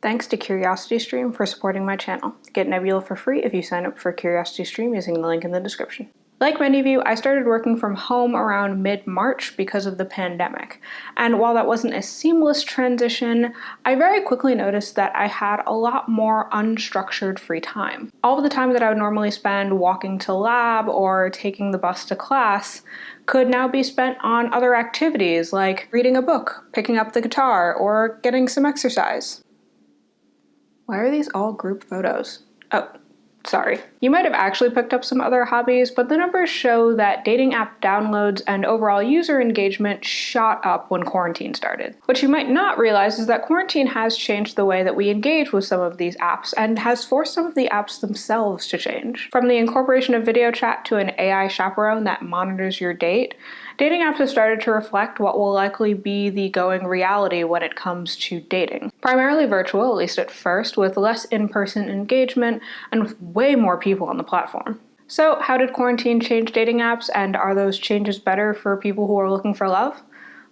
Thanks to CuriosityStream for supporting my channel. Get Nebula for free if you sign up for CuriosityStream using the link in the description. Like many of you, I started working from home around mid-March because of the pandemic. And while that wasn't a seamless transition, I very quickly noticed that I had a lot more unstructured free time. All of the time that I would normally spend walking to lab or taking the bus to class could now be spent on other activities like reading a book, picking up the guitar, or getting some exercise. Why are these all group photos? Oh, sorry. You might have actually picked up some other hobbies, but the numbers show that dating app downloads and overall user engagement shot up when quarantine started. What you might not realize is that quarantine has changed the way that we engage with some of these apps and has forced some of the apps themselves to change. From the incorporation of video chat to an AI chaperone that monitors your date, dating apps have started to reflect what will likely be the going reality when it comes to dating. Primarily virtual, at least at first, with less in-person engagement and with way more people on the platform. So, how did quarantine change dating apps, and are those changes better for people who are looking for love?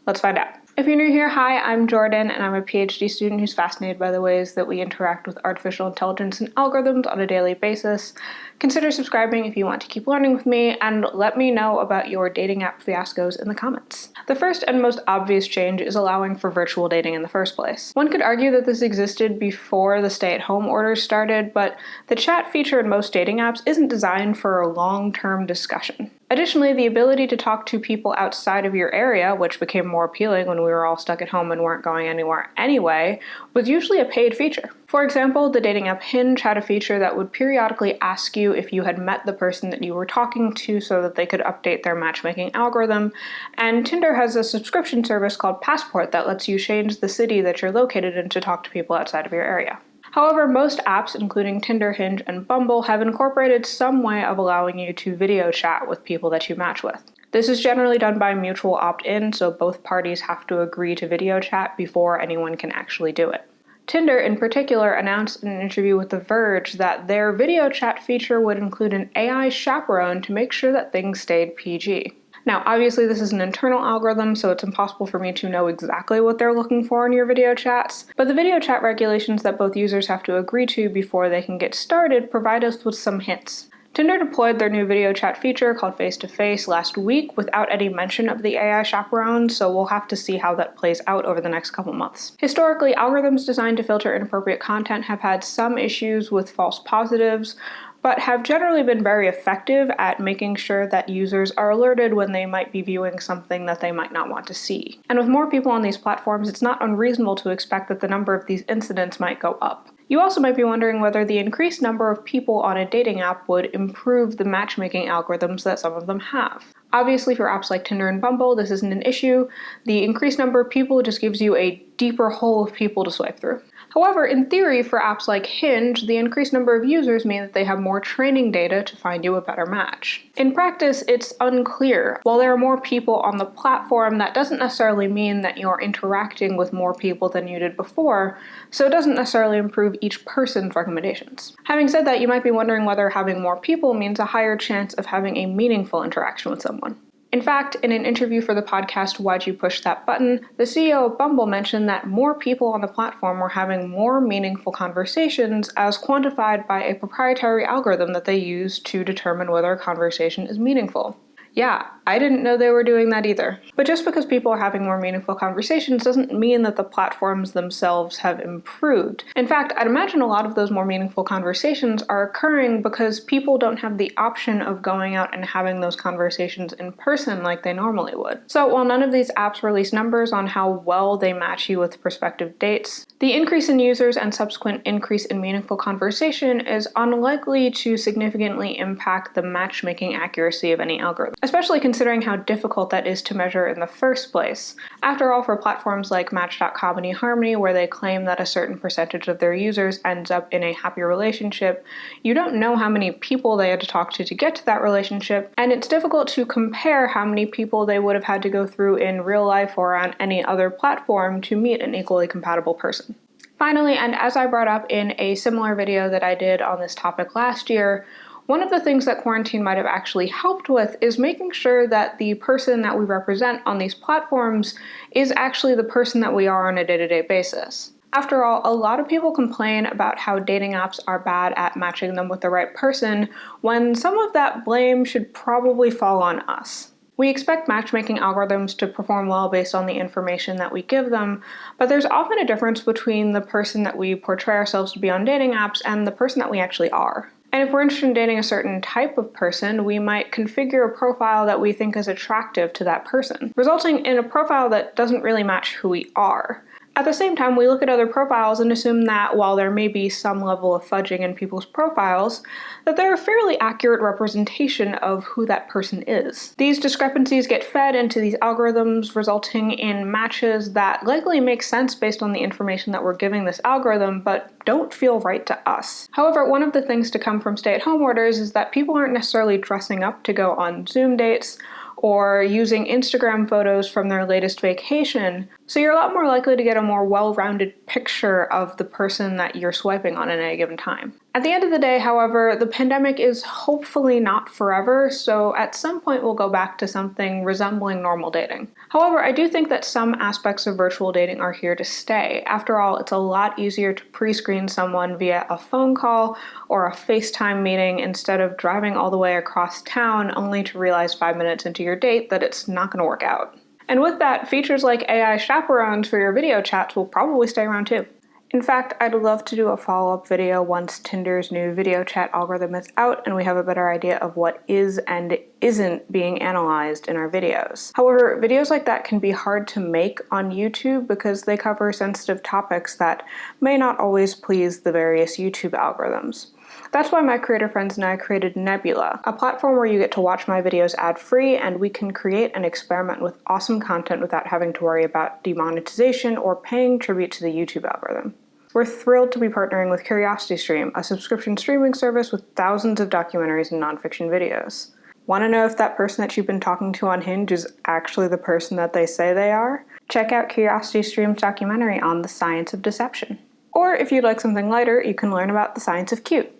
Let's find out. If you're new here, hi, I'm Jordan, and I'm a PhD student who's fascinated by the ways that we interact with artificial intelligence and algorithms on a daily basis. Consider subscribing if you want to keep learning with me, and let me know about your dating app fiascos in the comments. The first and most obvious change is allowing for virtual dating in the first place. One could argue that this existed before the stay-at-home orders started, but the chat feature in most dating apps isn't designed for a long-term discussion. Additionally, the ability to talk to people outside of your area, which became more appealing when we were all stuck at home and weren't going anywhere anyway, was usually a paid feature. For example, the dating app Hinge had a feature that would periodically ask you if you had met the person that you were talking to so that they could update their matchmaking algorithm, and Tinder has a subscription service called Passport that lets you change the city that you're located in to talk to people outside of your area. However, most apps, including Tinder, Hinge, and Bumble, have incorporated some way of allowing you to video chat with people that you match with. This is generally done by mutual opt-in, so both parties have to agree to video chat before anyone can actually do it. Tinder, in particular, announced in an interview with The Verge that their video chat feature would include an AI chaperone to make sure that things stayed PG. Now, obviously this is an internal algorithm, so it's impossible for me to know exactly what they're looking for in your video chats, but the video chat regulations that both users have to agree to before they can get started provide us with some hints. Tinder deployed their new video chat feature called Face-to-Face last week without any mention of the AI chaperone, so we'll have to see how that plays out over the next couple months. Historically, algorithms designed to filter inappropriate content have had some issues with false positives, but have generally been very effective at making sure that users are alerted when they might be viewing something that they might not want to see. And with more people on these platforms, it's not unreasonable to expect that the number of these incidents might go up. You also might be wondering whether the increased number of people on a dating app would improve the matchmaking algorithms that some of them have. Obviously, for apps like Tinder and Bumble, this isn't an issue. The increased number of people just gives you a deeper hole of people to swipe through. However, in theory, for apps like Hinge, the increased number of users mean that they have more training data to find you a better match. In practice, it's unclear. While there are more people on the platform, that doesn't necessarily mean that you're interacting with more people than you did before, so it doesn't necessarily improve each person's recommendations. Having said that, you might be wondering whether having more people means a higher chance of having a meaningful interaction with someone. In fact, in an interview for the podcast Why'd You Push That Button, the CEO of Bumble mentioned that more people on the platform were having more meaningful conversations as quantified by a proprietary algorithm that they use to determine whether a conversation is meaningful. Yeah, I didn't know they were doing that either. But just because people are having more meaningful conversations doesn't mean that the platforms themselves have improved. In fact, I'd imagine a lot of those more meaningful conversations are occurring because people don't have the option of going out and having those conversations in person like they normally would. So while none of these apps release numbers on how well they match you with prospective dates, the increase in users and subsequent increase in meaningful conversation is unlikely to significantly impact the matchmaking accuracy of any algorithm, especially considering how difficult that is to measure in the first place. After all, for platforms like Match.com and eHarmony, where they claim that a certain percentage of their users ends up in a happier relationship, you don't know how many people they had to talk to get to that relationship, and it's difficult to compare how many people they would have had to go through in real life or on any other platform to meet an equally compatible person. Finally, and as I brought up in a similar video that I did on this topic last year, one of the things that quarantine might have actually helped with is making sure that the person that we represent on these platforms is actually the person that we are on a day-to-day basis. After all, a lot of people complain about how dating apps are bad at matching them with the right person, when some of that blame should probably fall on us. We expect matchmaking algorithms to perform well based on the information that we give them, but there's often a difference between the person that we portray ourselves to be on dating apps and the person that we actually are. And if we're interested in dating a certain type of person, we might configure a profile that we think is attractive to that person, resulting in a profile that doesn't really match who we are. At the same time, we look at other profiles and assume that while there may be some level of fudging in people's profiles, that they're a fairly accurate representation of who that person is. These discrepancies get fed into these algorithms, resulting in matches that likely make sense based on the information that we're giving this algorithm, but don't feel right to us. However, one of the things to come from stay-at-home orders is that people aren't necessarily dressing up to go on Zoom dates or using Instagram photos from their latest vacation, so you're a lot more likely to get a more well-rounded picture of the person that you're swiping on at any given time. At the end of the day, however, the pandemic is hopefully not forever, so at some point we'll go back to something resembling normal dating. However, I do think that some aspects of virtual dating are here to stay. After all, it's a lot easier to pre-screen someone via a phone call or a FaceTime meeting instead of driving all the way across town only to realize 5 minutes into your date that it's not going to work out. And with that, features like AI chaperones for your video chats will probably stay around too. In fact, I'd love to do a follow-up video once Tinder's new video chat algorithm is out and we have a better idea of what is and isn't being analyzed in our videos. However, videos like that can be hard to make on YouTube because they cover sensitive topics that may not always please the various YouTube algorithms. That's why my creator friends and I created Nebula, a platform where you get to watch my videos ad-free and we can create and experiment with awesome content without having to worry about demonetization or paying tribute to the YouTube algorithm. We're thrilled to be partnering with CuriosityStream, a subscription streaming service with thousands of documentaries and nonfiction videos. Want to know if that person that you've been talking to on Hinge is actually the person that they say they are? Check out CuriosityStream's documentary on the science of deception. Or if you'd like something lighter, you can learn about the science of cute.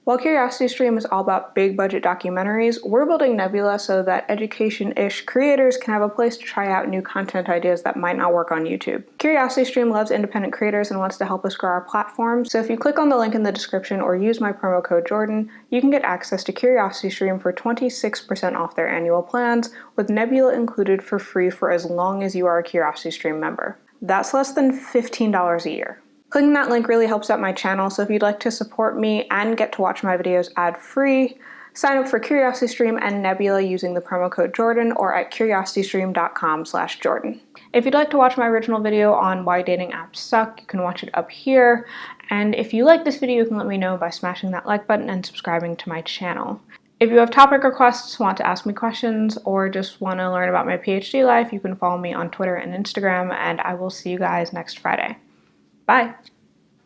While CuriosityStream is all about big budget documentaries, we're building Nebula so that education-ish creators can have a place to try out new content ideas that might not work on YouTube. CuriosityStream loves independent creators and wants to help us grow our platform, so if you click on the link in the description or use my promo code Jordan, you can get access to CuriosityStream for 26% off their annual plans, with Nebula included for free for as long as you are a CuriosityStream member. That's less than $15 a year. Clicking that link really helps out my channel, so if you'd like to support me and get to watch my videos ad-free, sign up for CuriosityStream and Nebula using the promo code Jordan or at curiositystream.com/Jordan. If you'd like to watch my original video on why dating apps suck, you can watch it up here. And if you like this video, you can let me know by smashing that like button and subscribing to my channel. If you have topic requests, want to ask me questions, or just want to learn about my PhD life, you can follow me on Twitter and Instagram, and I will see you guys next Friday. Bye!